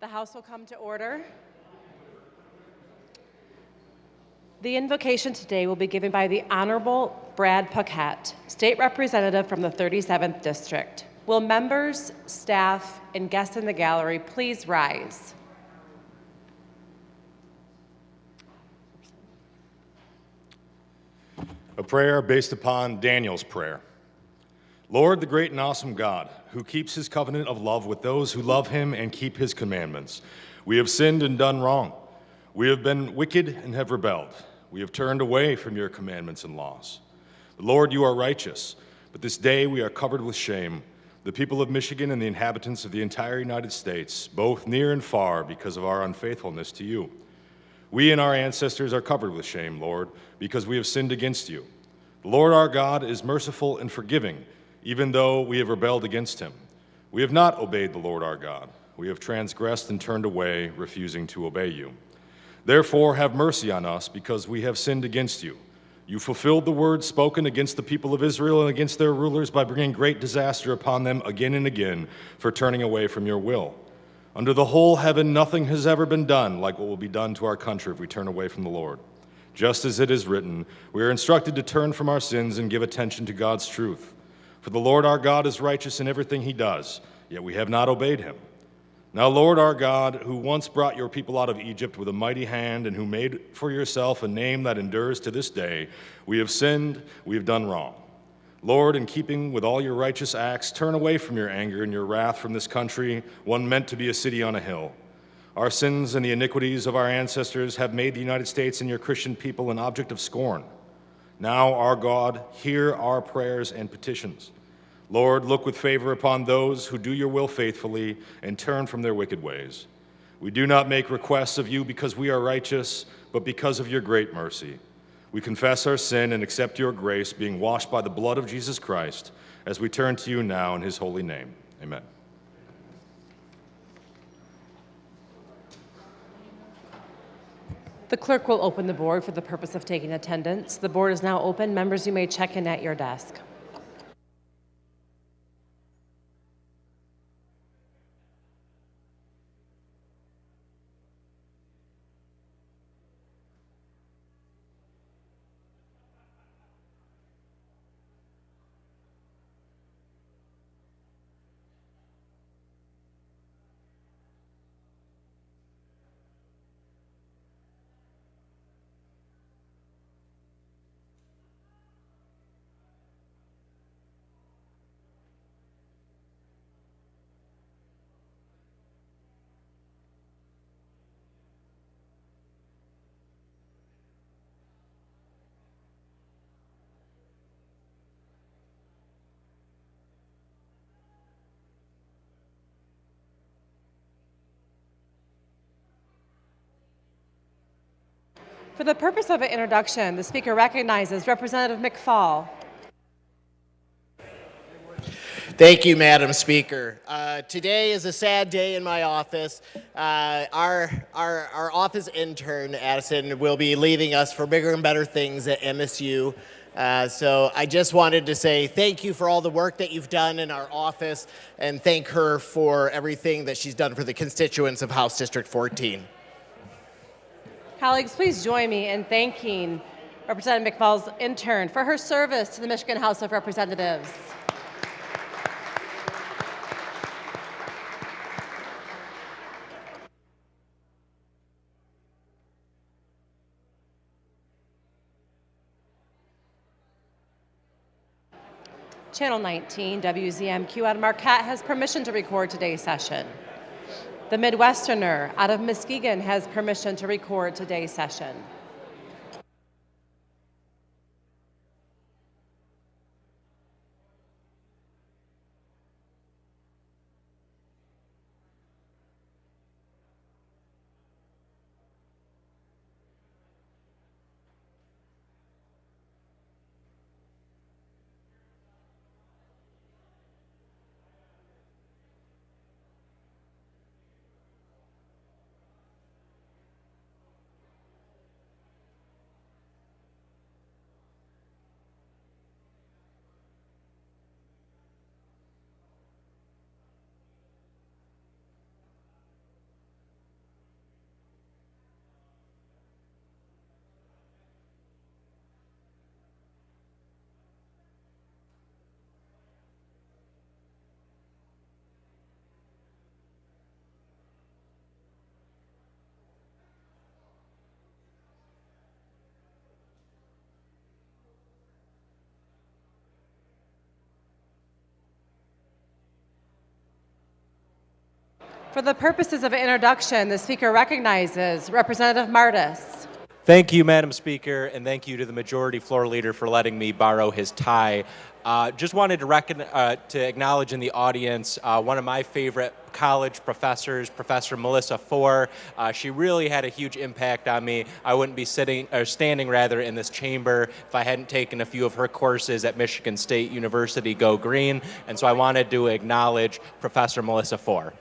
The House will come to order. The invocation today will be given by the Honorable Brad Paquette, State Representative from the 37th District. Will members, staff, and guests in the gallery please rise? A prayer based upon Daniel's prayer. Lord, the great and awesome God, who keeps his covenant of love with those who love him and keep his commandments. We have sinned and done wrong. We have been wicked and have rebelled. We have turned away from your commandments and laws. But Lord, you are righteous, but this day we are covered with shame, the people of Michigan and the inhabitants of the entire United States, both near and far, because of our unfaithfulness to you. We and our ancestors are covered with shame, Lord, because we have sinned against you. The Lord our God is merciful and forgiving, even though we have rebelled against him. We have not obeyed the Lord our God. We have transgressed and turned away, refusing to obey you. Therefore, have mercy on us, because we have sinned against you. You fulfilled the word spoken against the people of Israel and against their rulers by bringing great disaster upon them again and again for turning away from your will. Under the whole heaven, nothing has ever been done like what will be done to our country if we turn away from the Lord. Just as it is written, we are instructed to turn from our sins and give attention to God's truth. For the Lord our God is righteous in everything he does, yet we have not obeyed him. Now, Lord our God, who once brought your people out of Egypt with a mighty hand and who made for yourself a name that endures to this day, we have sinned, we have done wrong. Lord, in keeping with all your righteous acts, turn away from your anger and your wrath from this country, one meant to be a city on a hill. Our sins and the iniquities of our ancestors have made the United States and your Christian people an object of scorn. Now, our God, hear our prayers and petitions. Lord, look with favor upon those who do your will faithfully and turn from their wicked ways. We do not make requests of you because we are righteous, but because of your great mercy. We confess our sin and accept your grace, being washed by the blood of Jesus Christ, as we turn to you now in his holy name. Amen. The clerk will open the board for the purpose of taking attendance. The board is now open. Members, you may check in at your desk. For the purpose of an introduction, the speaker recognizes Representative McFall. Thank you, Madam Speaker. Today is a sad day in my office. Our office intern, Addison, will be leaving us for bigger and better things at MSU. So I just wanted to say thank you for all the work that you've done in our office and thank her for everything that she's done for the constituents of House District 14. Colleagues, please join me in thanking Representative McFall's intern for her service to the Michigan House of Representatives. Channel 19, WZMQ out of Marquette has permission to record today's session. The Midwesterner out of Muskegon has permission to record today's session. For the purposes of introduction, the speaker recognizes Representative Martis. Thank you, Madam Speaker, and thank you to the Majority Floor Leader for letting me borrow his tie. Just wanted to acknowledge in the audience one of my favorite college professors, Professor Melissa Four. She really had a huge impact on me. I wouldn't be standing in this chamber if I hadn't taken a few of her courses at Michigan State University Go Green, and so I wanted to acknowledge Professor Melissa Four.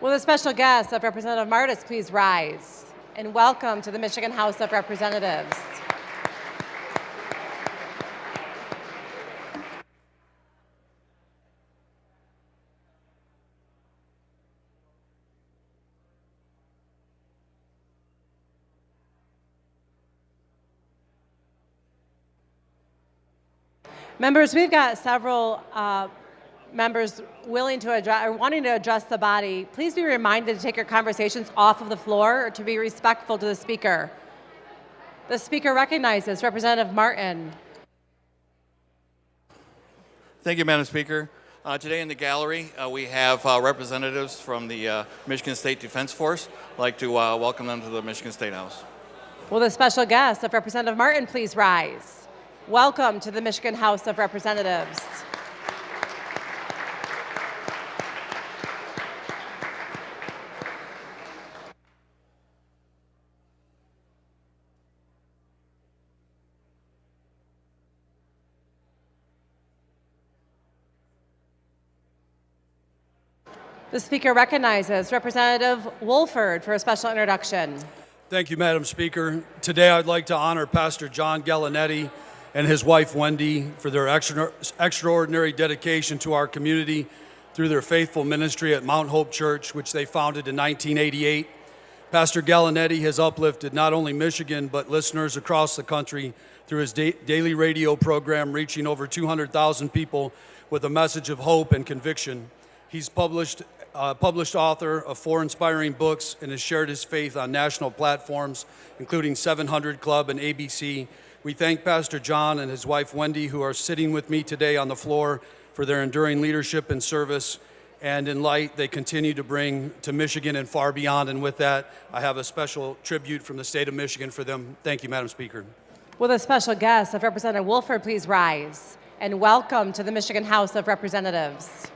Will the special guest of Representative Martis please rise? And welcome to the Michigan House of Representatives. Members, we've got several members willing to address or wanting to address the body. Please be reminded to take your conversations off of the floor or to be respectful to the speaker. The speaker recognizes Representative Martin. Thank you, Madam Speaker. Today in the gallery, we have representatives from the Michigan State Defense Force. I'd like to welcome them to the Michigan State House. Will the special guest of Representative Martin please rise? Welcome to the Michigan House of Representatives. The speaker recognizes Representative Wolford for a special introduction. Thank you, Madam Speaker. Today I'd like to honor Pastor John Gallinetti and his wife Wendy for their extraordinary dedication to our community through their faithful ministry at Mount Hope Church, which they founded in 1988. Pastor Gallinetti has uplifted not only Michigan, but listeners across the country through his daily radio program, reaching over 200,000 people with a message of hope and conviction. He's published author of 4 inspiring books and has shared his faith on national platforms, including 700 Club and ABC. We thank Pastor John and his wife Wendy, who are sitting with me today on the floor, for their enduring leadership and service, and in light they continue to bring to Michigan and far beyond. And with that, I have a special tribute from the state of Michigan for them. Thank you, Madam Speaker. Will the special guest of Representative Wolford please rise? And welcome to the Michigan House of Representatives.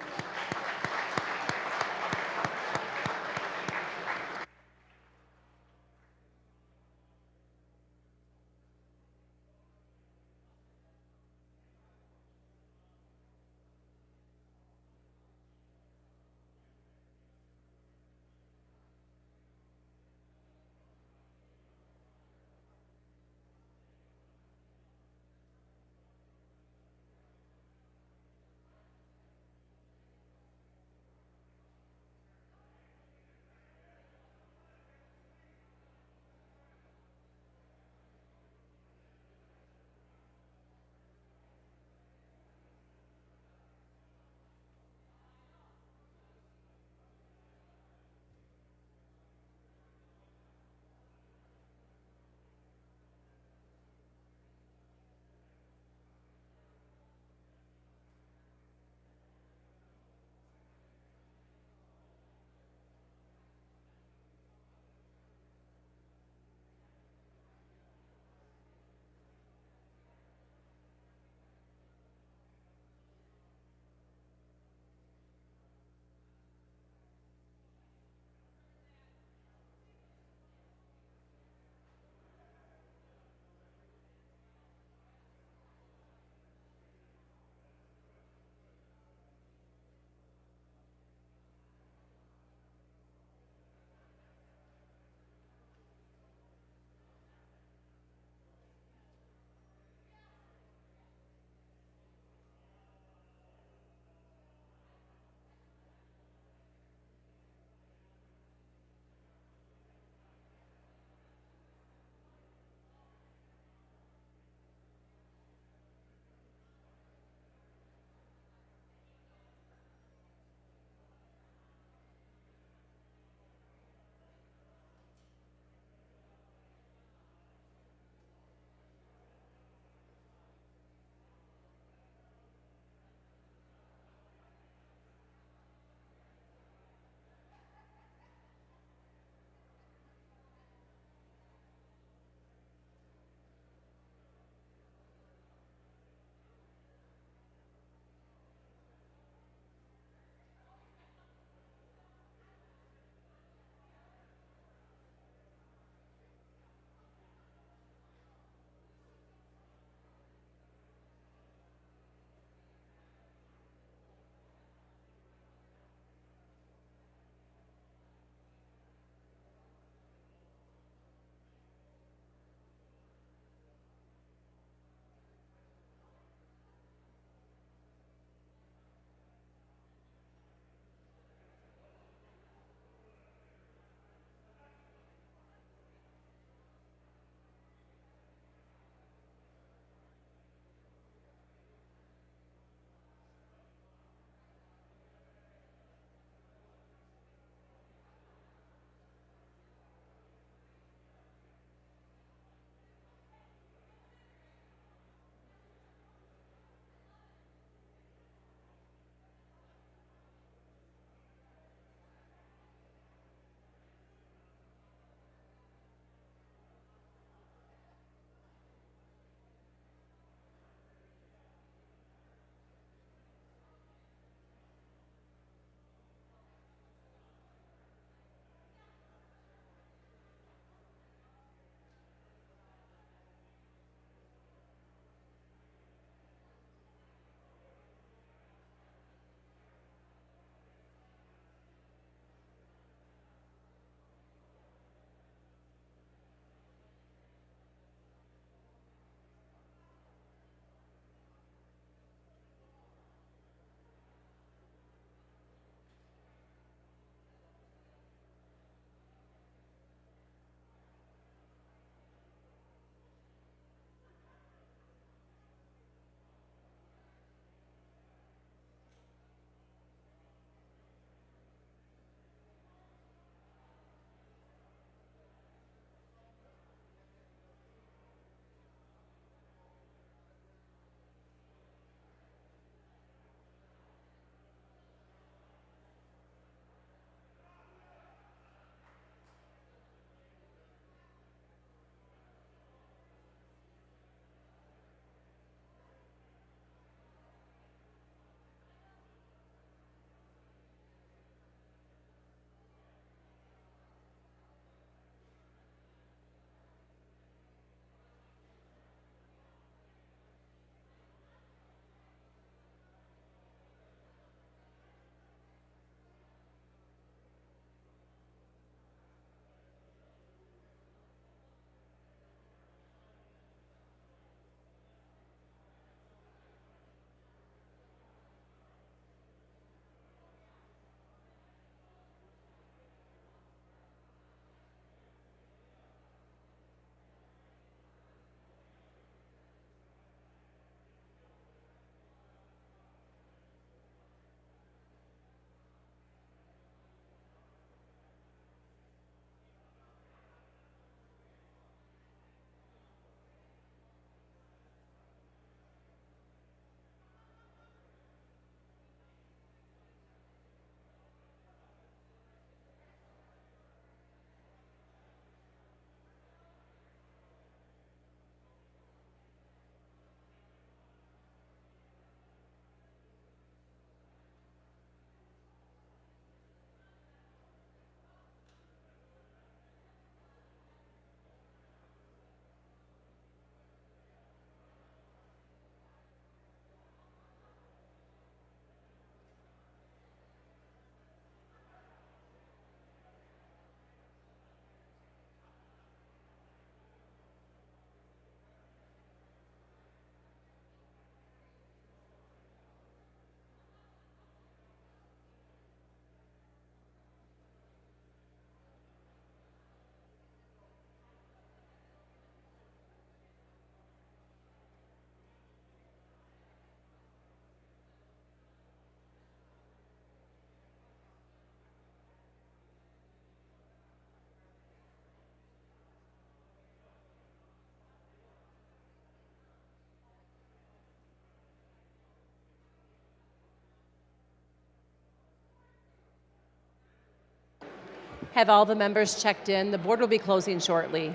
Have all the members checked in? The board will be closing shortly.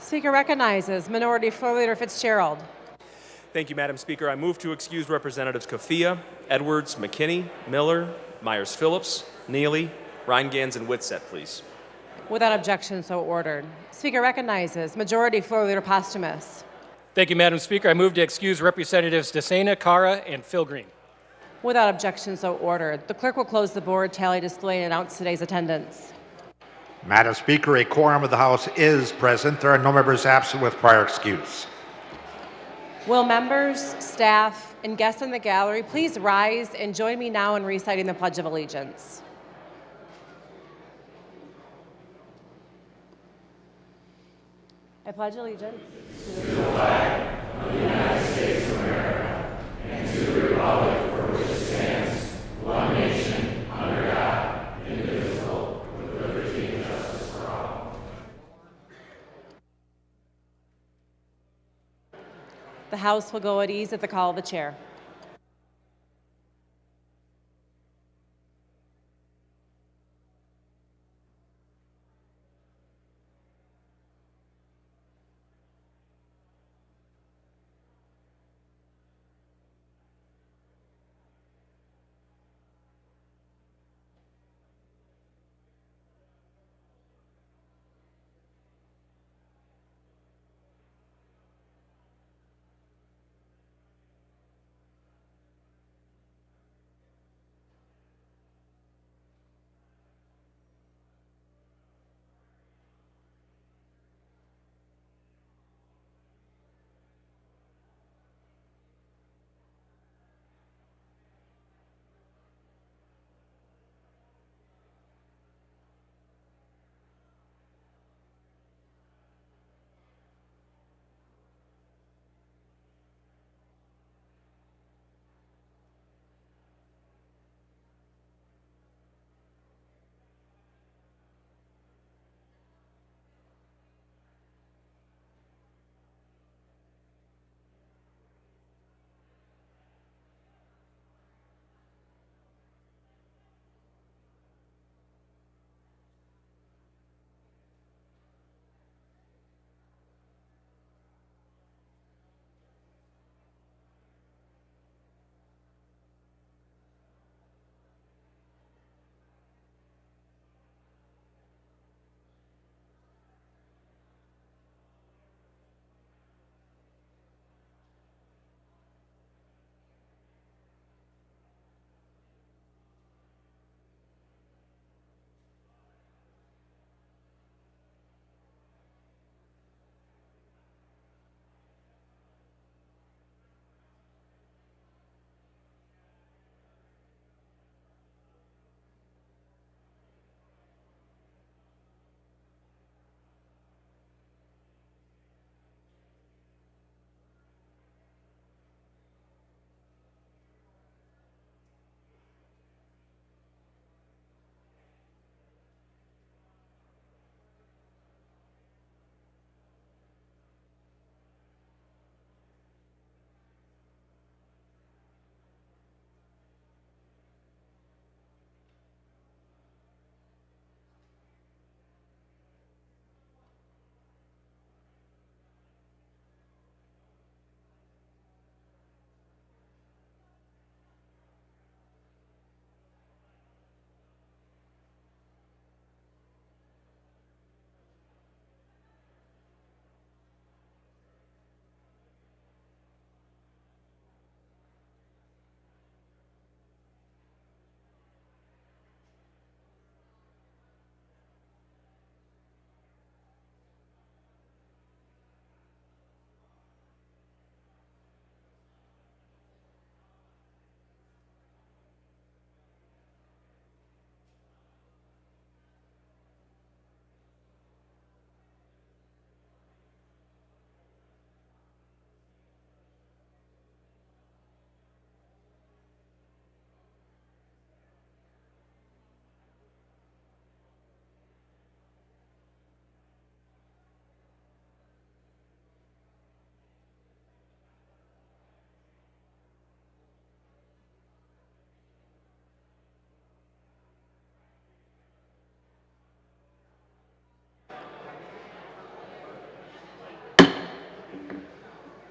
Speaker recognizes Minority Floor Leader Fitzgerald. Thank you, Madam Speaker. I move to excuse Representatives Kafia, Edwards, McKinney, Miller, Myers-Phillips, Neely, Reingans, and Whitsett, please. Without objection, so ordered. Speaker recognizes Majority Floor Leader Posthumus. Thank you, Madam Speaker. I move to excuse Representatives DeSena, Cara, and Phil Green. Without objection, so ordered. The clerk will close the board, tally, display, and announce today's attendance. Madam Speaker, a quorum of the House is present. There are no members absent with prior excuse. Will members, staff, and guests in the gallery please rise and join me now in reciting the Pledge of Allegiance? I pledge allegiance The House will go at ease at the call of the chair.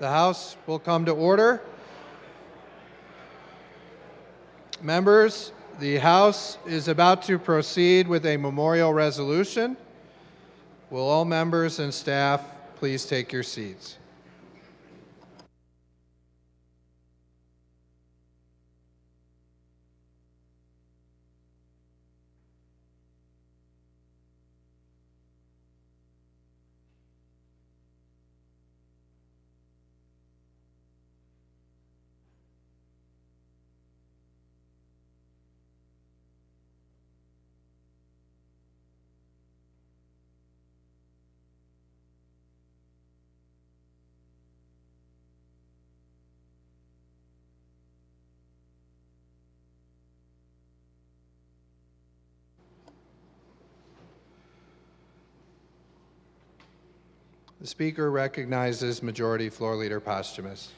The House will come to order. Members, the House is about to proceed with a memorial resolution. Will all members and staff please take your seats? The Speaker recognizes Majority Floor Leader Posthumous.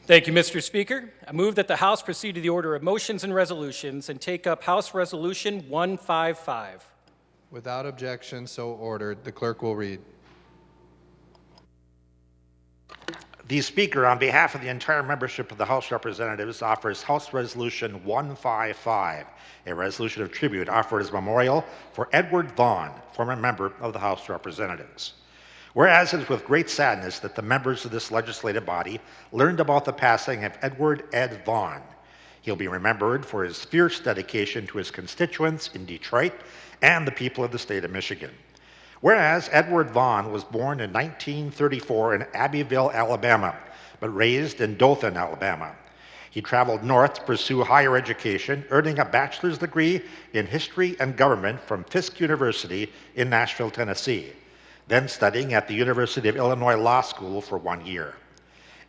Thank you, Mr. Speaker. I move that the House proceed to the order of motions and resolutions and take up House Resolution 155. Without objection, so ordered. The clerk will read. The Speaker, on behalf of the entire membership of the House of Representatives, offers House Resolution 155, a resolution of tribute offered as memorial for Edward Vaughn, former member of the House of Representatives. Whereas it is with great sadness that the members of this legislative body learned about the passing of Edward Ed Vaughn. He'll be remembered for his fierce dedication to his constituents in Detroit and the people of the state of Michigan. Whereas Edward Vaughn was born in 1934 in Abbeville, Alabama, but raised in Dothan, Alabama. He traveled north to pursue higher education, earning a bachelor's degree in history and government from Fisk University in Nashville, Tennessee, then studying at the University of Illinois Law School for 1 year.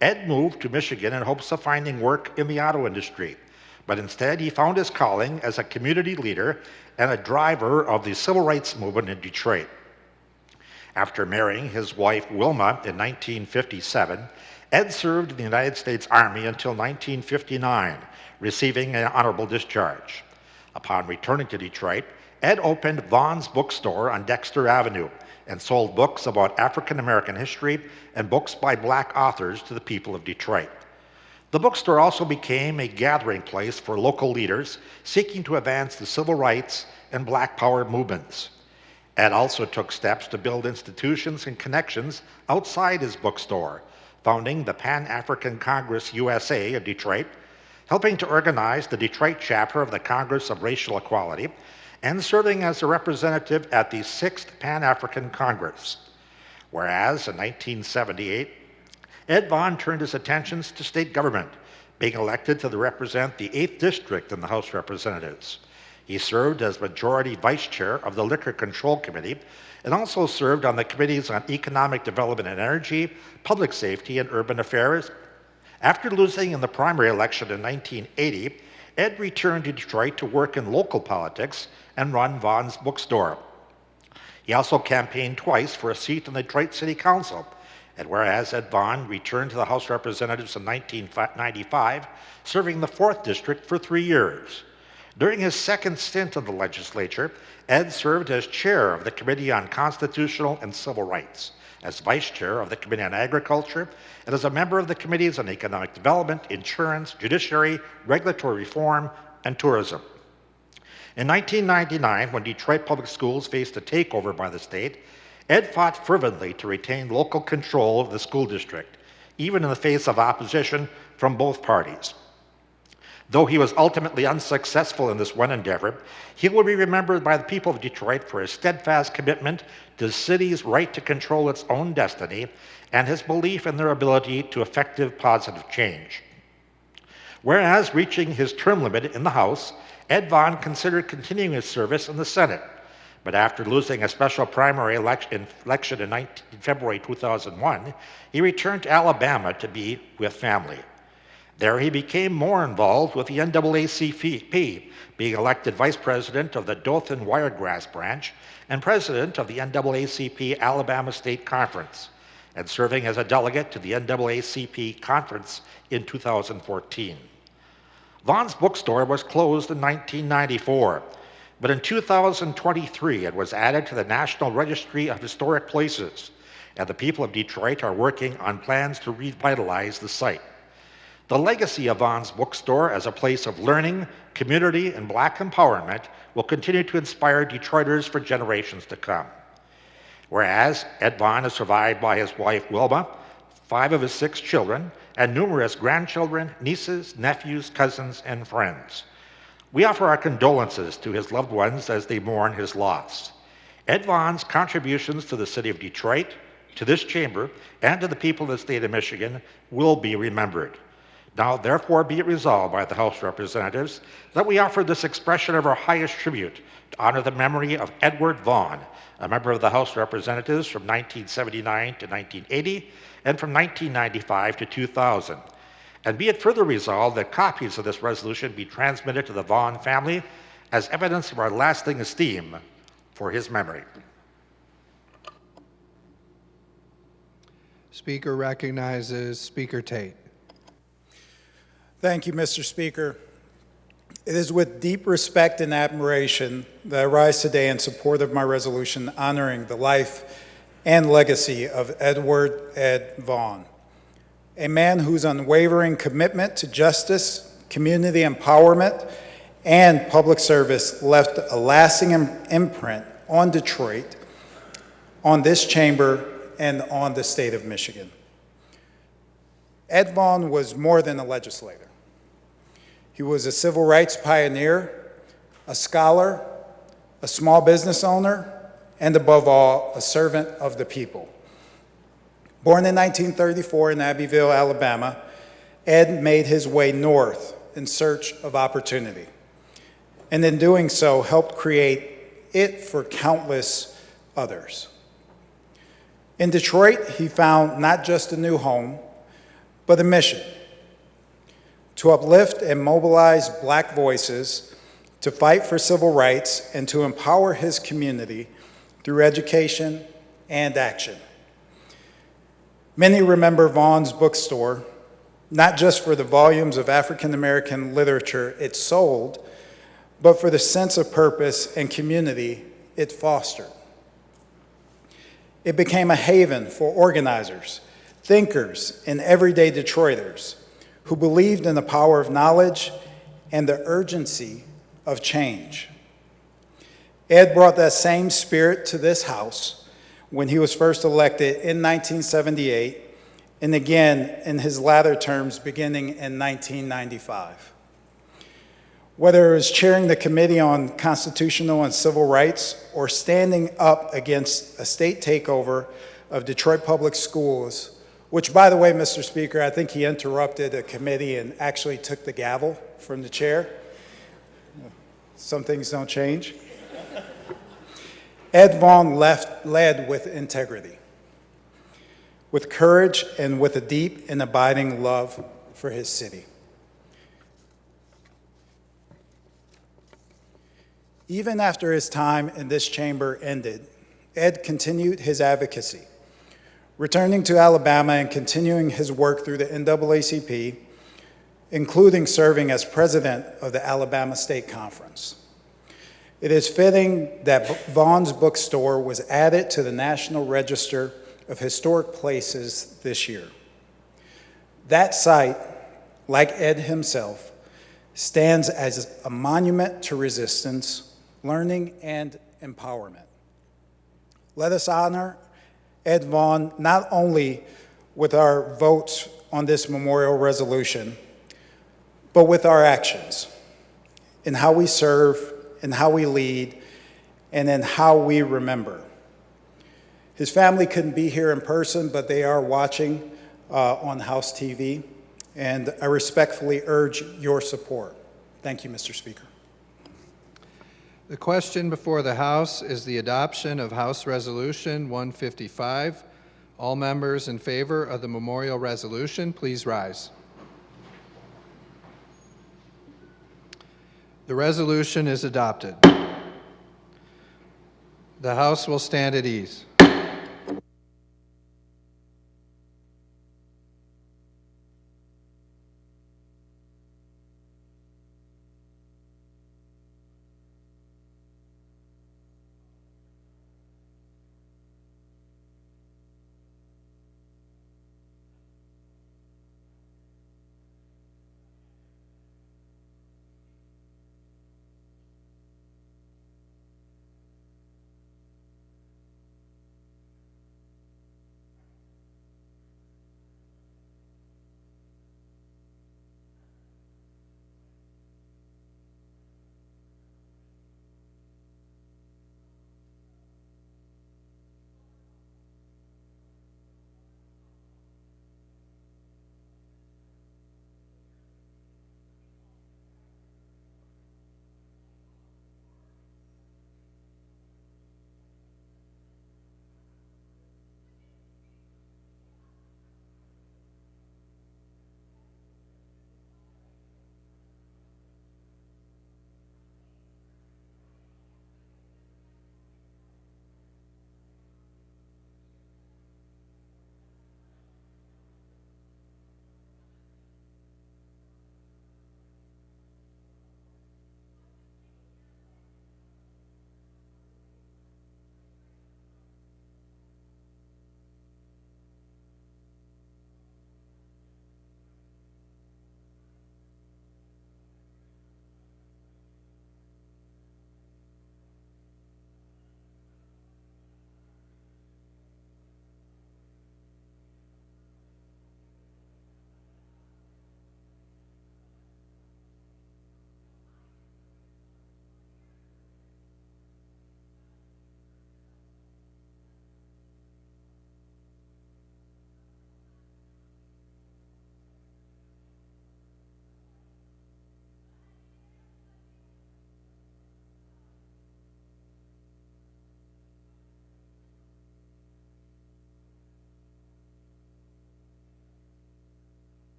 Ed moved to Michigan in hopes of finding work in the auto industry, but instead he found his calling as a community leader and a driver of the civil rights movement in Detroit. After marrying his wife Wilma in 1957, Ed served in the United States Army until 1959, receiving an honorable discharge. Upon returning to Detroit, Ed opened Vaughn's Bookstore on Dexter Avenue and sold books about African American history and books by black authors to the people of Detroit. The bookstore also became a gathering place for local leaders seeking to advance the civil rights and black power movements. Ed also took steps to build institutions and connections outside his bookstore, founding the Pan-African Congress USA of Detroit, helping to organize the Detroit chapter of the Congress of Racial Equality, and serving as a representative at the 6th Pan-African Congress. Whereas in 1978, Ed Vaughn turned his attentions to state government, being elected to represent the 8th District in the House of Representatives. He served as Majority Vice Chair of the Liquor Control Committee and also served on the committees on Economic Development and Energy, Public Safety, and Urban Affairs. After losing in the primary election in 1980, Ed returned to Detroit to work in local politics and run Vaughn's Bookstore. He also campaigned twice for a seat in the Detroit City Council, and whereas Ed Vaughn returned to the House of Representatives in 1995, serving the 4th District for 3 years. During his second stint in the legislature, Ed served as chair of the Committee on Constitutional and Civil Rights, as vice chair of the Committee on Agriculture, and as a member of the Committees on Economic Development, Insurance, Judiciary, Regulatory Reform, and Tourism. In 1999, when Detroit Public Schools faced a takeover by the state, Ed fought fervently to retain local control of the school district, even in the face of opposition from both parties. Though he was ultimately unsuccessful in this one endeavor, he will be remembered by the people of Detroit for his steadfast commitment to the city's right to control its own destiny and his belief in their ability to effective positive change. Whereas reaching his term limit in the House, Ed Vaughn considered continuing his service in the Senate, but after losing a special primary election in February 2001, he returned to Alabama to be with family. There he became more involved with the NAACP, being elected vice president of the Dothan Wiregrass branch and president of the NAACP Alabama State Conference, and serving as a delegate to the NAACP conference in 2014. Vaughn's Bookstore was closed in 1994, but in 2023 it was added to the National Registry of Historic Places, and the people of Detroit are working on plans to revitalize the site. The legacy of Vaughn's Bookstore as a place of learning, community, and black empowerment will continue to inspire Detroiters for generations to come. Whereas Ed Vaughn is survived by his wife Wilma, 5 of his 6 children, and numerous grandchildren, nieces, nephews, cousins, and friends. We offer our condolences to his loved ones as they mourn his loss. Ed Vaughn's contributions to the city of Detroit, to this chamber, and to the people of the state of Michigan will be remembered. Now, therefore, be it resolved by the House of Representatives that we offer this expression of our highest tribute to honor the memory of Edward Vaughn, a member of the House of Representatives from 1979 to 1980 and from 1995 to 2000. And be it further resolved that copies of this resolution be transmitted to the Vaughn family as evidence of our lasting esteem for his memory. Speaker recognizes Speaker Tate. Thank you, Mr. Speaker. It is with deep respect and admiration that I rise today in support of my resolution honoring the life and legacy of Edward Ed Vaughn, a man whose unwavering commitment to justice, community empowerment, and public service left a lasting imprint on Detroit, on this chamber, and on the state of Michigan. Ed Vaughn was more than a legislator. He was a civil rights pioneer, a scholar, a small business owner, and above all, a servant of the people. Born in 1934 in Abbeville, Alabama, Ed made his way north in search of opportunity, and in doing so, helped create it for countless others. In Detroit, he found not just a new home, but a mission: to uplift and mobilize Black voices, to fight for civil rights, and to empower his community through education and action. Many remember Vaughn's bookstore, not just for the volumes of African American literature it sold, but for the sense of purpose and community it fostered. It became a haven for organizers, thinkers, and everyday Detroiters who believed in the power of knowledge and the urgency of change. Ed brought that same spirit to this House when he was first elected in 1978, and again in his latter terms beginning in 1995. Whether it was chairing the Committee on Constitutional and Civil Rights or standing up against a state takeover of Detroit Public Schools, which, by the way, Mr. Speaker, I think he interrupted a committee and actually took the gavel from the chair. Some things don't change. Ed Vaughn led with integrity, with courage, and with a deep and abiding love for his city. Even after his time in this chamber ended, Ed continued his advocacy, returning to Alabama and continuing his work through the NAACP, including serving as president of the Alabama State Conference. It is fitting that Vaughn's bookstore was added to the National Register of Historic Places this year. That site, like Ed himself, stands as a monument to resistance, learning, and empowerment. Let us honor Ed Vaughn not only with our votes on this memorial resolution, but with our actions, in how we serve, in how we lead, and in how we remember. His family couldn't be here in person, but they are watching on House TV, and I respectfully urge your support. Thank you, Mr. Speaker. The question before the House is the adoption of House Resolution 155. All members in favor of the memorial resolution, please rise. The resolution is adopted. The House will stand at ease.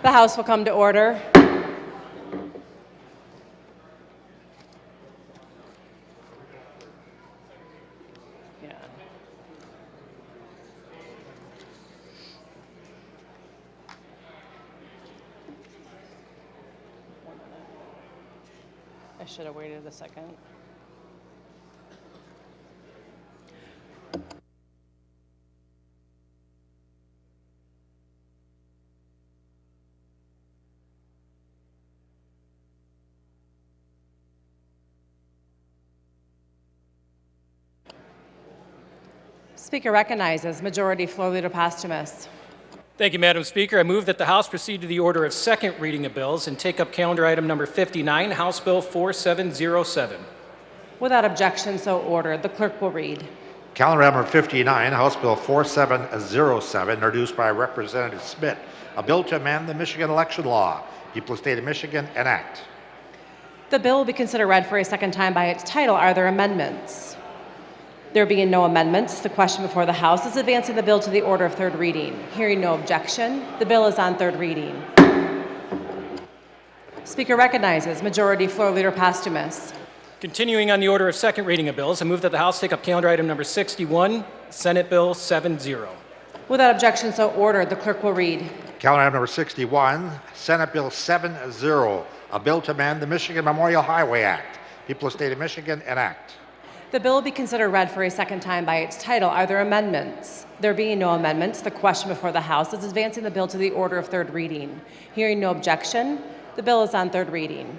The House will come to order. Yeah. I should have waited a second. Speaker recognizes Majority Floor Leader Posthumous. Thank you, Madam Speaker. I move that the House proceed to the order of second reading of bills and take up calendar item number 59, House Bill 4707. Without objection, so ordered. The clerk will read. Calendar number 59, House Bill 4707, introduced by Representative Smith, a bill to amend the Michigan election law. People of the State of Michigan enact. The bill will be considered read for a second time by its title. Are there amendments? There being no amendments, the question before the House is advancing the bill to the order of third reading. Hearing no objection, the bill is on third reading. Speaker recognizes Majority Floor Leader Posthumous. Continuing on the order of second reading of bills, I move that the House take up calendar item number 61, Senate Bill 70. Without objection, so ordered. The clerk will read. Calendar item number 61, Senate Bill 70, a bill to amend the Michigan Memorial Highway Act. People of the State of Michigan enact. The bill will be considered read for a second time by its title. Are there amendments? There being no amendments, the question before the House is advancing the bill to the order of third reading. Hearing no objection, the bill is on third reading.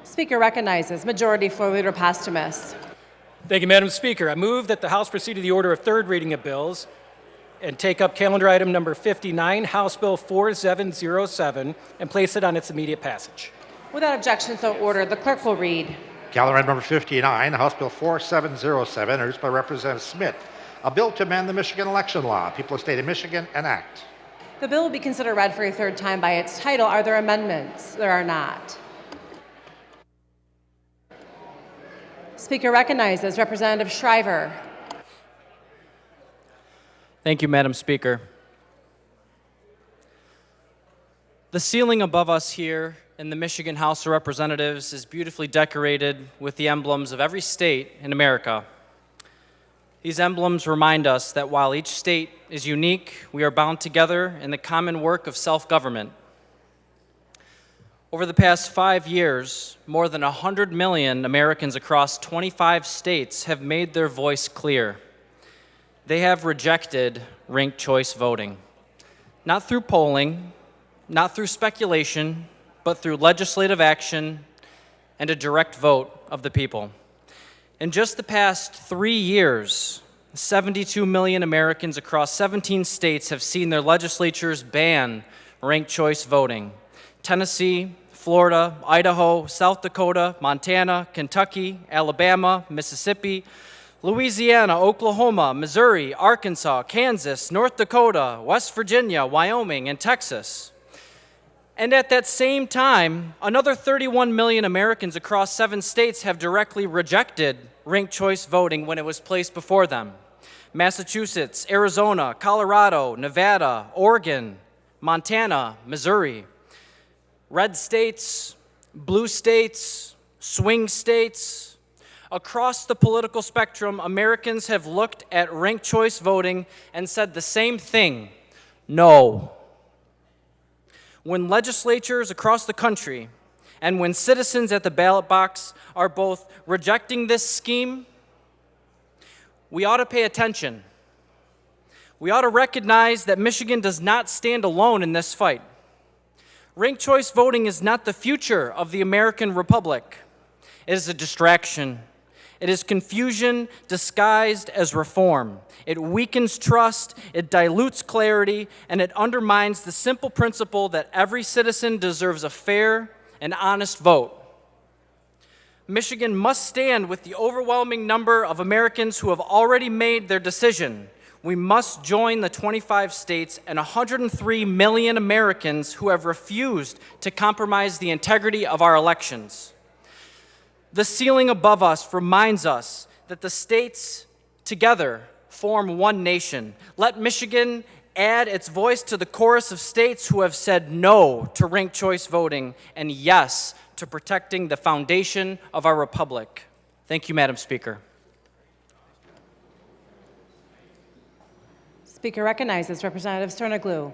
Speaker recognizes Majority Floor Leader Posthumous. Thank you, Madam Speaker. I move that the House proceed to the order of third reading of bills and take up calendar item number 59, House Bill 4707, and place it on its immediate passage. Without objection, so ordered. The clerk will read. Calendar item number 59, House Bill 4707, introduced by Representative Smith, a bill to amend the Michigan election law. People of the State of Michigan enact. The bill will be considered read for a third time by its title. Are there amendments? There are not. Speaker recognizes Representative Shriver. Thank you, Madam Speaker. The ceiling above us here in the Michigan House of Representatives is beautifully decorated with the emblems of every state in America. These emblems remind us that while each state is unique, we are bound together in the common work of self-government. Over the past 5 years, more than 100 million Americans across 25 states have made their voice clear. They have rejected ranked choice voting, not through polling, not through speculation, but through legislative action and a direct vote of the people. In just the past 3 years, 72 million Americans across 17 states have seen their legislatures ban ranked choice voting. Tennessee, Florida, Idaho, South Dakota, Montana, Kentucky, Alabama, Mississippi, Louisiana, Oklahoma, Missouri, Arkansas, Kansas, North Dakota, West Virginia, Wyoming, and Texas. And at that same time, another 31 million Americans across 7 states have directly rejected ranked choice voting when it was placed before them. Massachusetts, Arizona, Colorado, Nevada, Oregon, Montana, Missouri. Red states, blue states, swing states. Across the political spectrum, Americans have looked at ranked choice voting and said the same thing: no. When legislatures across the country and when citizens at the ballot box are both rejecting this scheme, we ought to pay attention. We ought to recognize that Michigan does not stand alone in this fight. Ranked choice voting is not the future of the American Republic. It is a distraction. It is confusion disguised as reform. It weakens trust, it dilutes clarity, and it undermines the simple principle that every citizen deserves a fair and honest vote. Michigan must stand with the overwhelming number of Americans who have already made their decision. We must join the 25 states and 103 million Americans who have refused to compromise the integrity of our elections. The ceiling above us reminds us that the states together form one nation. Let Michigan add its voice to the chorus of states who have said no to ranked choice voting and yes to protecting the foundation of our republic. Thank you, Madam Speaker. Speaker recognizes Representative Sternaglu.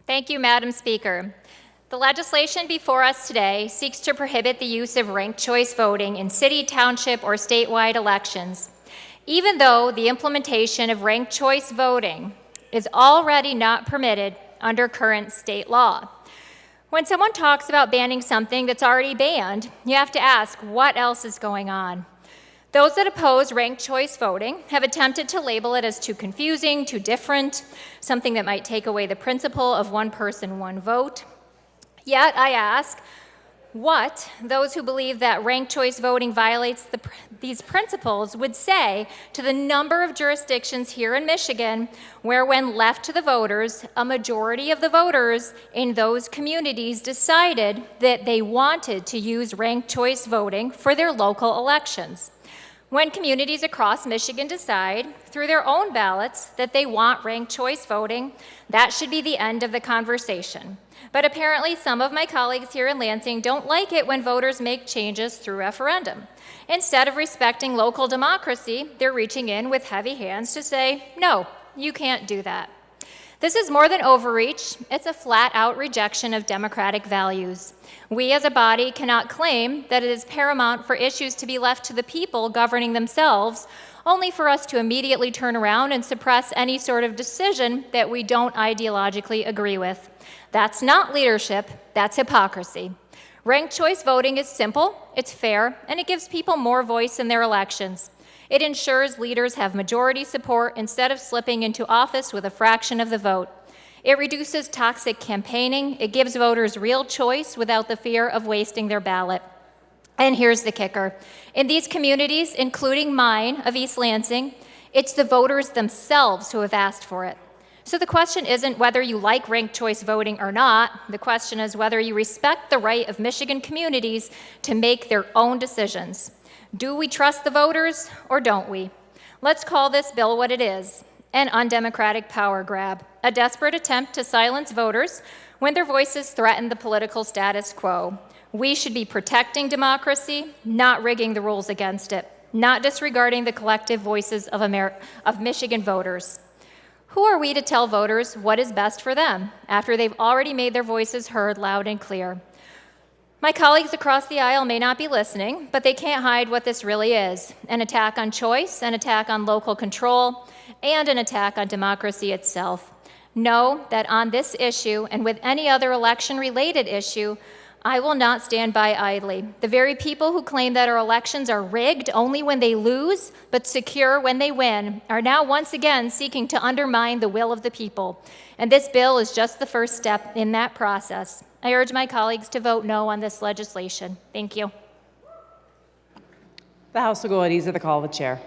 Thank you, Madam Speaker. The legislation before us today seeks to prohibit the use of ranked choice voting in city, township, or statewide elections, even though the implementation of ranked choice voting is already not permitted under current state law. When someone talks about banning something that's already banned, you have to ask, what else is going on? Those that oppose ranked choice voting have attempted to label it as too confusing, too different, something that might take away the principle of one person, one vote. Yet I ask, what those who believe that ranked choice voting violates these principles would say to the number of jurisdictions here in Michigan where, when left to the voters, a majority of the voters in those communities decided that they wanted to use ranked choice voting for their local elections. When communities across Michigan decide through their own ballots that they want ranked choice voting, that should be the end of the conversation. But apparently some of my colleagues here in Lansing don't like it when voters make changes through referendum. Instead of respecting local democracy, they're reaching in with heavy hands to say, no, you can't do that. This is more than overreach. It's a flat-out rejection of democratic values. We as a body cannot claim that it is paramount for issues to be left to the people governing themselves, only for us to immediately turn around and suppress any sort of decision that we don't ideologically agree with. That's not leadership, that's hypocrisy. Ranked choice voting is simple, it's fair, and it gives people more voice in their elections. It ensures leaders have majority support instead of slipping into office with a fraction of the vote. It reduces toxic campaigning. It gives voters real choice without the fear of wasting their ballot. And here's the kicker. In these communities, including mine of East Lansing, it's the voters themselves who have asked for it. So the question isn't whether you like ranked choice voting or not. The question is whether you respect the right of Michigan communities to make their own decisions. Do we trust the voters or don't we? Let's call this bill what it is: an undemocratic power grab, a desperate attempt to silence voters when their voices threaten the political status quo. We should be protecting democracy, not rigging the rules against it, not disregarding the collective voices of Michigan voters. Who are we to tell voters what is best for them after they've already made their voices heard loud and clear? My colleagues across the aisle may not be listening, but they can't hide what this really is: an attack on choice, an attack on local control, and an attack on democracy itself. Know that on this issue, and with any other election-related issue, I will not stand by idly. The very people who claim that our elections are rigged only when they lose, but secure when they win, are now once again seeking to undermine the will of the people. And this bill is just the first step in that process. I urge my colleagues to vote no on this legislation. Thank you. The House will go at ease of the call of the chair.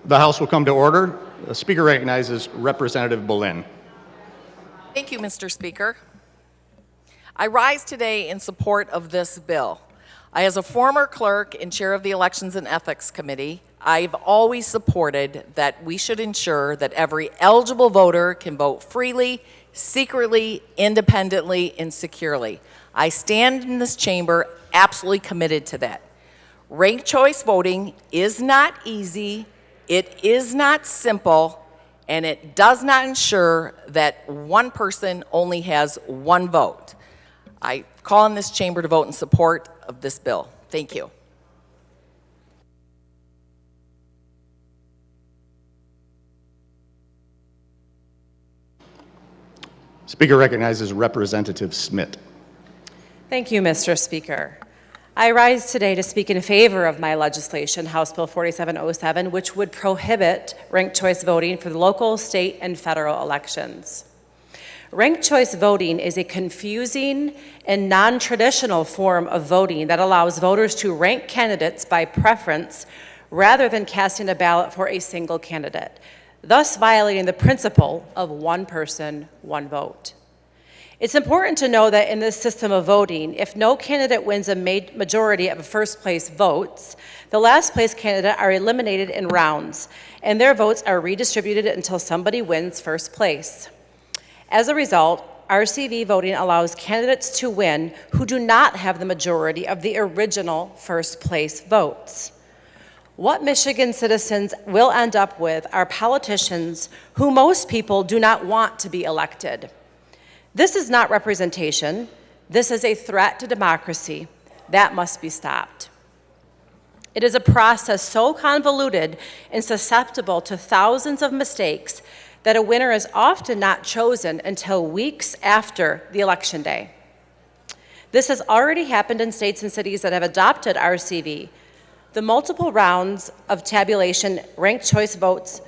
The House will come to order. The Speaker recognizes Representative Boleyn. Thank you, Mr. Speaker. I rise today in support of this bill. As a former clerk and chair of the Elections and Ethics Committee, I've always supported that we should ensure that every eligible voter can vote freely, secretly, independently, and securely. I stand in this chamber absolutely committed to that. Ranked choice voting is not easy, it is not simple, and it does not ensure that one person only has one vote. I call on this chamber to vote in support of this bill. Thank you. Speaker recognizes Representative Smith. Thank you, Mr. Speaker. I rise today to speak in favor of my legislation, House Bill 4707, which would prohibit ranked choice voting for the local, state, and federal elections. Ranked choice voting is a confusing and non-traditional form of voting that allows voters to rank candidates by preference rather than casting a ballot for a single candidate, thus violating the principle of one person, one vote. It's important to know that in this system of voting, if no candidate wins a majority of first place votes, the last place candidate are eliminated in rounds, and their votes are redistributed until somebody wins first place. As a result, RCV voting allows candidates to win who do not have the majority of the original first place votes. What Michigan citizens will end up with are politicians who most people do not want to be elected. This is not representation. This is a threat to democracy. That must be stopped. It is a process so convoluted and susceptible to thousands of mistakes that a winner is often not chosen until weeks after the election day. This has already happened in states and cities that have adopted RCV. The multiple rounds of tabulation ranked choice votes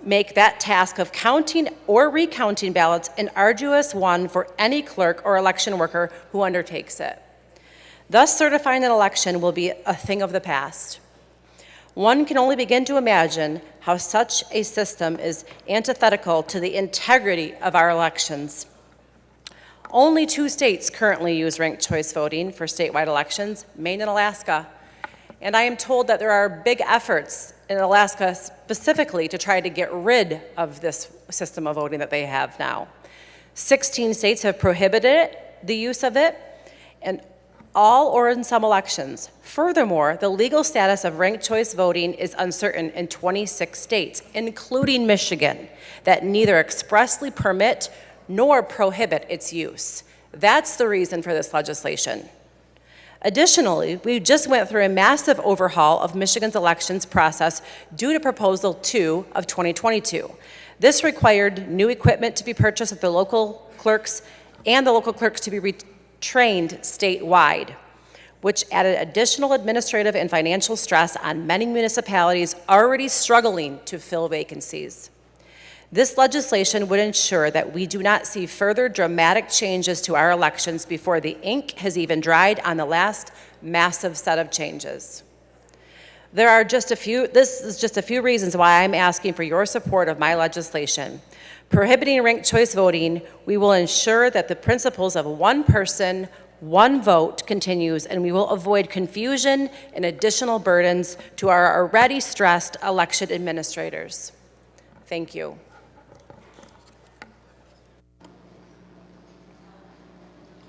make that task of counting or recounting ballots an arduous one for any clerk or election worker who undertakes it. Thus, certifying an election will be a thing of the past. One can only begin to imagine how such a system is antithetical to the integrity of our elections. Only 2 states currently use ranked choice voting for statewide elections, Maine and Alaska. And I am told that there are big efforts in Alaska specifically to try to get rid of this system of voting that they have now. 16 states have prohibited the use of it, and all or in some elections. Furthermore, the legal status of ranked choice voting is uncertain in 26 states, including Michigan, that neither expressly permit nor prohibit its use. That's the reason for this legislation. Additionally, we just went through a massive overhaul of Michigan's elections process due to Proposal 2 of 2022. This required new equipment to be purchased at the local clerks and the local clerks to be retrained statewide, which added additional administrative and financial stress on many municipalities already struggling to fill vacancies. This legislation would ensure that we do not see further dramatic changes to our elections before the ink has even dried on the last massive set of changes. This is just a few reasons why I'm asking for your support of my legislation. Prohibiting ranked choice voting, we will ensure that the principles of one person, one vote continues, and we will avoid confusion and additional burdens to our already stressed election administrators. Thank you.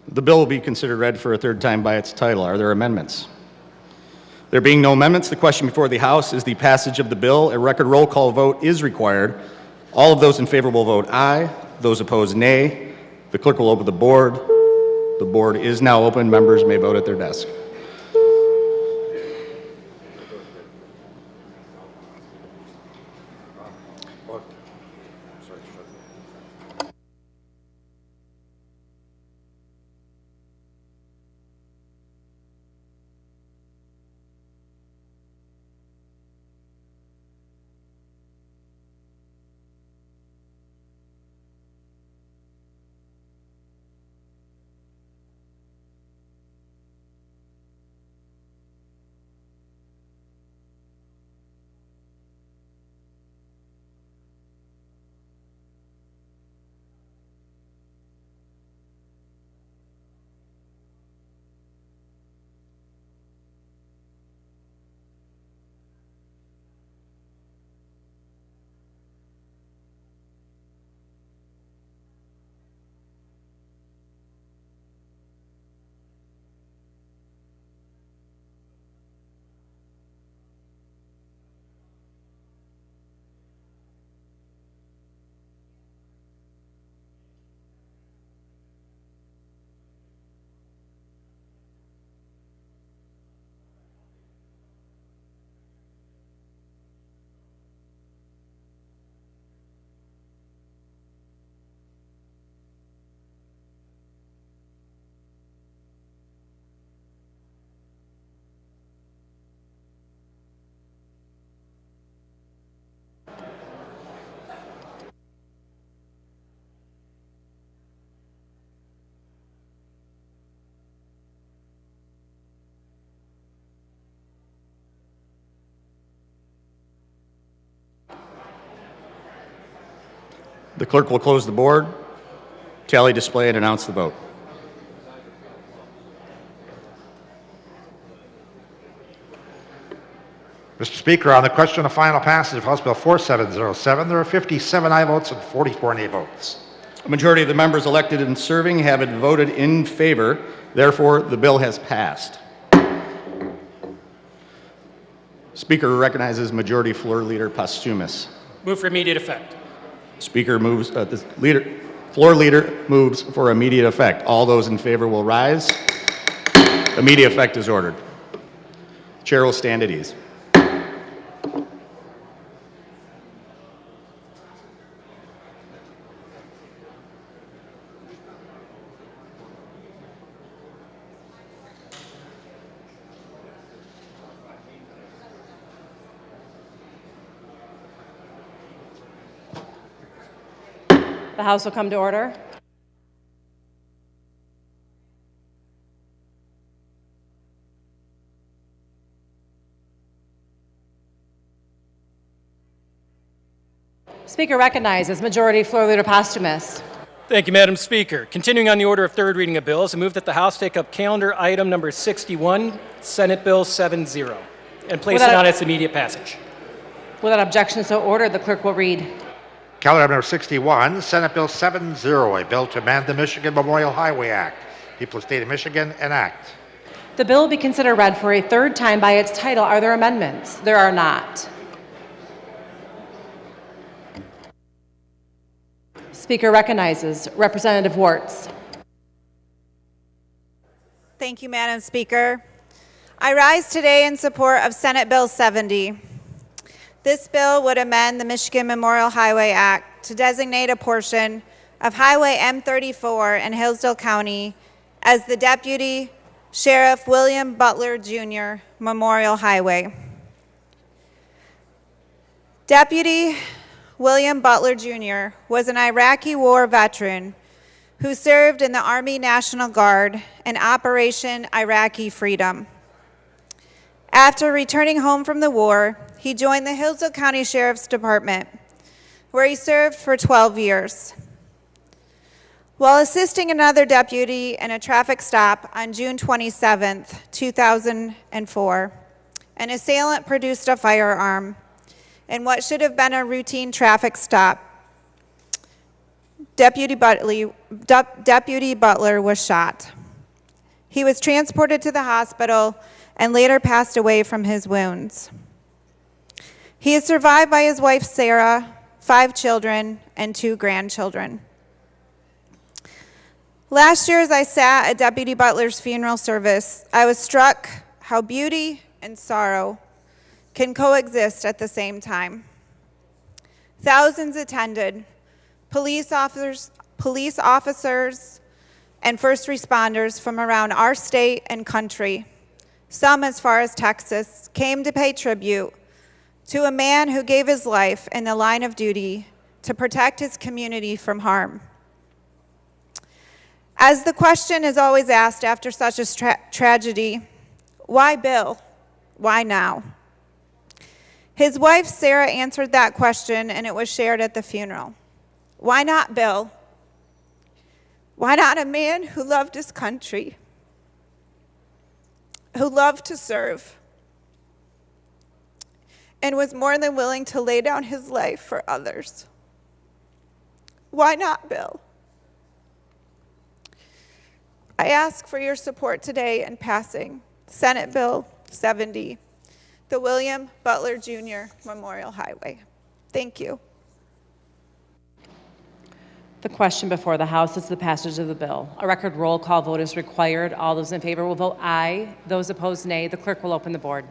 The bill will be considered read for a third time by its title. Are there amendments? There being no amendments, the question before the House is the passage of the bill. A record roll call vote is required. All of those in favor will vote aye. Those opposed, nay. The clerk will open the board. The board is now open. Members may vote at their desk. The clerk will close the board, tally, display, and announce the vote. Mr. Speaker, on the question of final passage of House Bill 4707, there are 57 aye votes and 44 nay votes. A majority of the members elected and serving have voted in favor. Therefore, the bill has passed. Speaker recognizes Majority Floor Leader Posthumus. Move for immediate effect. Speaker moves, Floor Leader moves for immediate effect. All those in favor will rise. Immediate effect is ordered. Chair will stand at ease. The House will come to order. Speaker recognizes Majority Floor Leader Posthumus. Thank you, Madam Speaker. Continuing on the order of third reading of bills, I move that the House take up calendar item number 61, Senate Bill 70, and place it on its immediate passage. Without objection, so ordered, the clerk will read. Calendar item number 61, Senate Bill 70, a bill to amend the Michigan Memorial Highway Act. People of the State of Michigan enact. The bill will be considered read for a third time by its title. Are there amendments? There are not. Speaker recognizes Representative Warts. Thank you, Madam Speaker. I rise today in support of Senate Bill 70. This bill would amend the Michigan Memorial Highway Act to designate a portion of Highway M34 in Hillsdale County as the Deputy Sheriff William Butler Jr. Memorial Highway. Deputy William Butler Jr., was an Iraqi war veteran who served in the Army National Guard in Operation Iraqi Freedom. After returning home from the war, he joined the Hillsdale County Sheriff's Department, where he served for 12 years. While assisting another deputy in a traffic stop on June 27, 2004, an assailant produced a firearm in what should have been a routine traffic stop. Deputy Butler was shot. He was transported to the hospital and later passed away from his wounds. He is survived by his wife, Sarah, 5 children, and 2 grandchildren. Last year, as I sat at Deputy Butler's funeral service, I was struck how beauty and sorrow can coexist at the same time. Thousands attended, police officers, and first responders from around our state and country, some as far as Texas, came to pay tribute to a man who gave his life in the line of duty to protect his community from harm. As the question is always asked after such a tragedy, why Bill? Why now? His wife, Sarah, answered that question, and it was shared at the funeral. Why not Bill? Why not a man who loved his country, who loved to serve, and was more than willing to lay down his life for others? Why not Bill? I ask for your support today in passing Senate Bill 70, the William Butler Jr. Memorial Highway. Thank you. The question before the House is the passage of the bill. A record roll call vote is required. All those in favor will vote aye. Those opposed, nay. The clerk will open the board.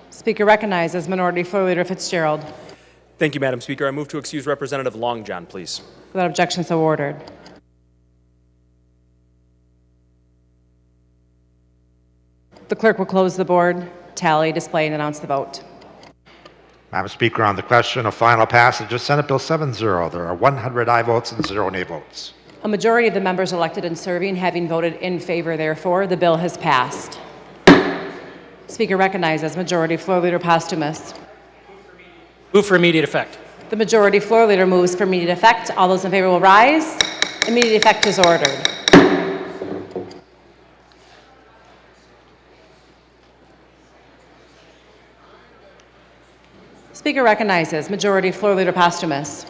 Speaker recognizes Minority Floor Leader Fitzgerald. Thank you, Madam Speaker. I move to excuse Representative Longjohn, please. Without objection, so ordered. The clerk will close the board, tally, display, and announce the vote. Madam Speaker, on the question of final passage of Senate Bill 70, there are 100 aye votes and 0 nay votes. A majority of the members elected and serving having voted in favor, therefore, the bill has passed. Speaker recognizes Majority Floor Leader Posthumous. Move for immediate effect. The Majority Floor Leader moves for immediate effect. All those in favor will rise. Immediate effect is ordered. Speaker recognizes Majority Floor Leader Posthumous.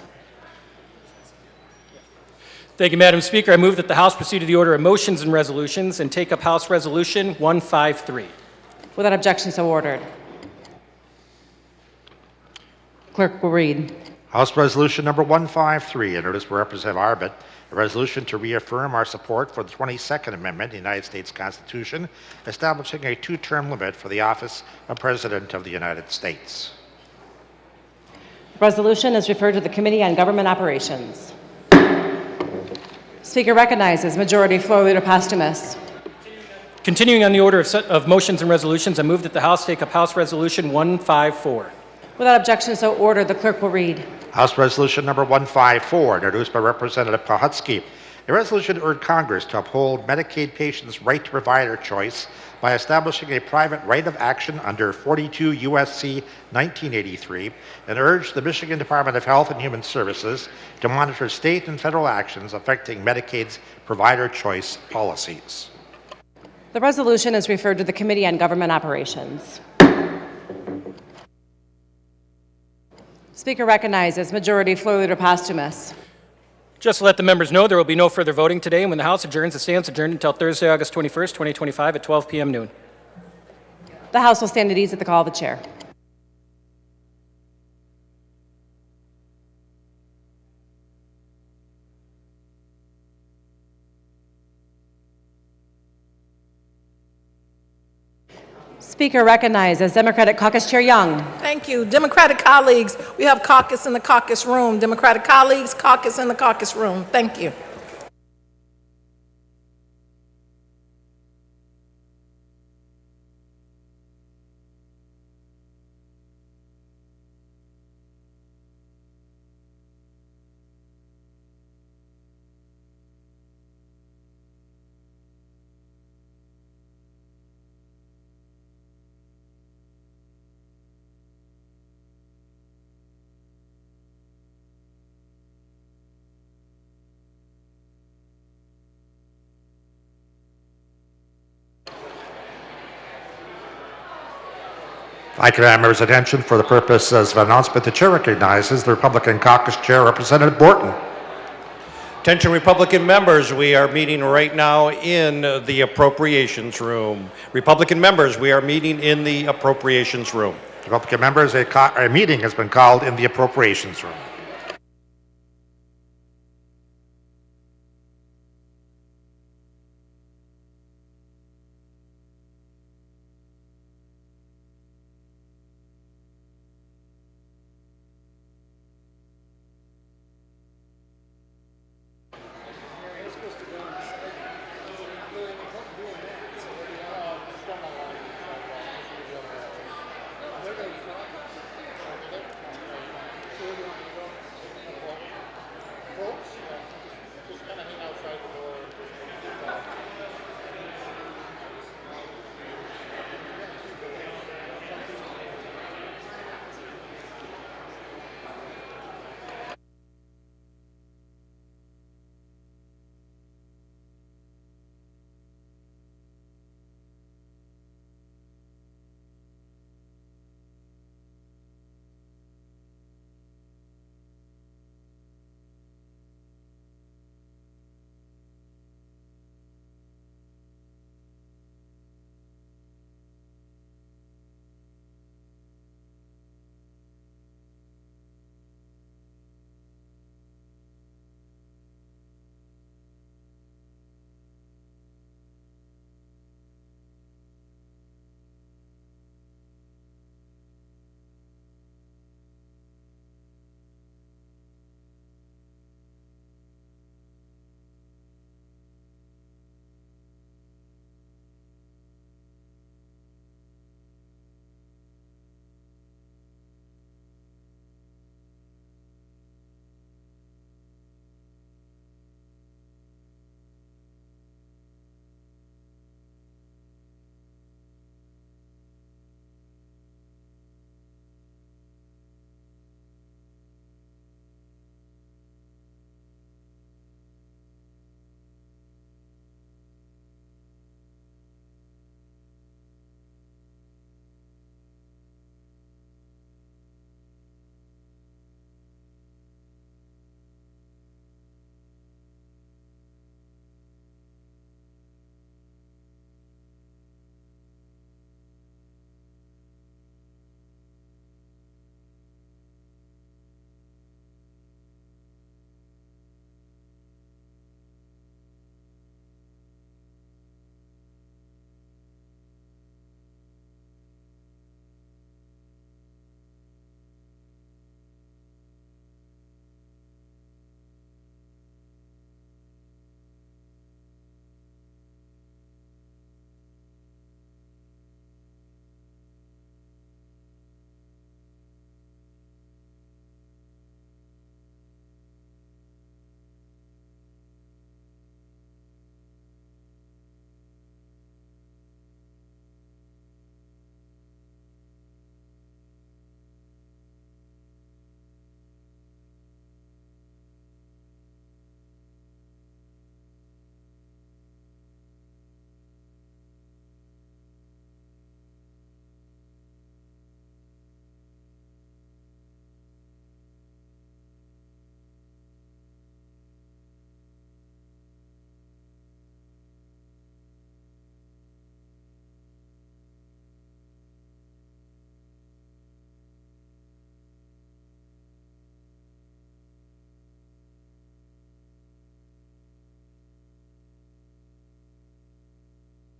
Thank you, Madam Speaker. I move that the House proceed to the order of motions and resolutions and take up House Resolution 153. Without objection, so ordered. Clerk will read. House Resolution number 153, introduced by Representative Arbit, a resolution to reaffirm our support for the 22nd Amendment to the United States Constitution, establishing a 2-term limit for the office of President of the United States. The resolution is referred to the Committee on Government Operations. Speaker recognizes Majority Floor Leader Posthumous. Continuing on the order of motions and resolutions, I move that the House take up House Resolution 154. Without objection, so ordered, the clerk will read. House Resolution number 154, introduced by Representative Pahutsky. A resolution to urge Congress to uphold Medicaid patients' right to provider choice by establishing a private right of action under 42 U.S.C. 1983 and urge the Michigan Department of Health and Human Services to monitor state and federal actions affecting Medicaid's provider choice policies. The resolution is referred to the Committee on Government Operations. Speaker recognizes Majority Floor Leader Posthumous. Just to let the members know, there will be no further voting today, and when the House adjourns, it stands adjourned until Thursday, August 21st, 2025 at 12 p.m. noon. The House will stand at ease at the call of the chair. Speaker recognizes Democratic Caucus Chair Young. Thank you. Democratic colleagues, we have caucus in the caucus room. Democratic colleagues, caucus in the caucus room. Thank you. I command members' attention for the purposes of announcement. The chair recognizes the Republican Caucus Chair, Representative Borton. Attention Republican members, we are meeting right now in the appropriations room. Republican members, we are meeting in the appropriations room. Republican members, a meeting has been called in the appropriations room.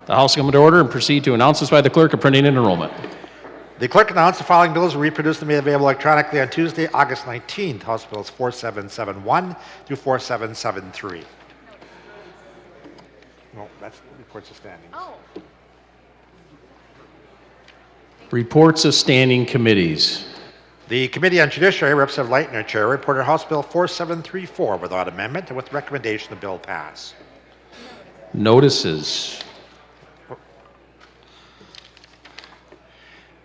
The House will come to order and proceed to announces by the clerk of printing and enrollment. The clerk announced the following bills were reproduced and made available electronically on Tuesday, August 19th. House Bills 4771 through 4773. No, that's reports of standings. Reports of standing committees. The Committee on Judiciary, Representative Leitner, Chair, reported House Bill 4734 without amendment and with recommendation the bill pass. Notices.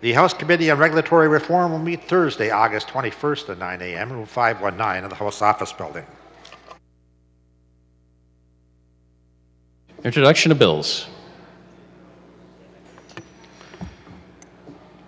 The House Committee on Regulatory Reform will meet Thursday, August 21st at 9 a.m. room 519 in the House Office Building. Introduction of bills.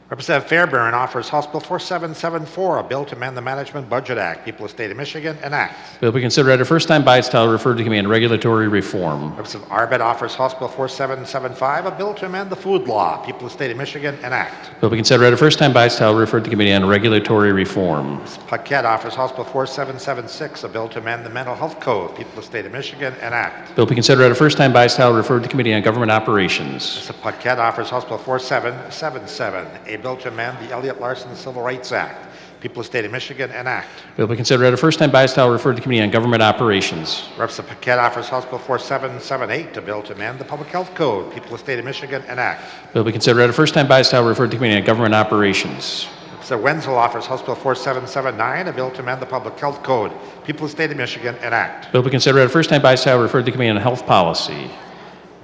Representative Fairbairn offers House Bill 4774, a bill to amend the Management Budget Act. People of the State of Michigan, enact. Bill be considered at a first time by its title, referred to Committee on Regulatory Reform. Representative Arbet offers House Bill 4775, a bill to amend the Food Law. People of the State of Michigan, enact. Bill be considered at a first time by its title, referred to Committee on Regulatory Reform. Paquette offers House Bill 4776, a bill to amend the Mental Health Code. People of the State of Michigan, enact. Bill be considered at a first time by its title, referred to Committee on Government Operations. Paquette offers House Bill 4777, a bill to amend the Elliott Larson Civil Rights Act. People of the State of Michigan, enact. Bill be considered at a first time by its title, referred to Committee on Government Operations. Representative Paquette offers House Bill 4778, a bill to amend the Public Health Code. People of the State of Michigan, enact. Bill be considered at a first time by its title, referred to Committee on Government Operations. Representative Wenzel offers House Bill 4779, a bill to amend the Public Health Code. People of the State of Michigan, enact. Bill be considered at a first time by its title, referred to Committee on Health Policy.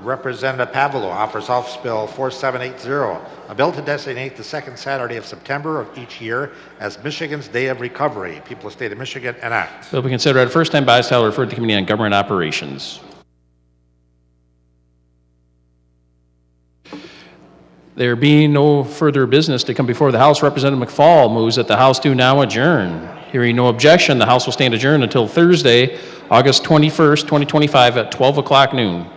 Representative Pavlo offers House Bill 4780, a bill to designate the second Saturday of September of each year as Michigan's Day of Recovery. People of the State of Michigan, enact. Bill be considered at a first time by its title, referred to Committee on Government Operations. There being no further business to come before the House, Representative McFall moves that the House do now adjourn. Hearing no objection, the House will stand adjourned until Thursday, August 21st, 2025 at 12 o'clock noon.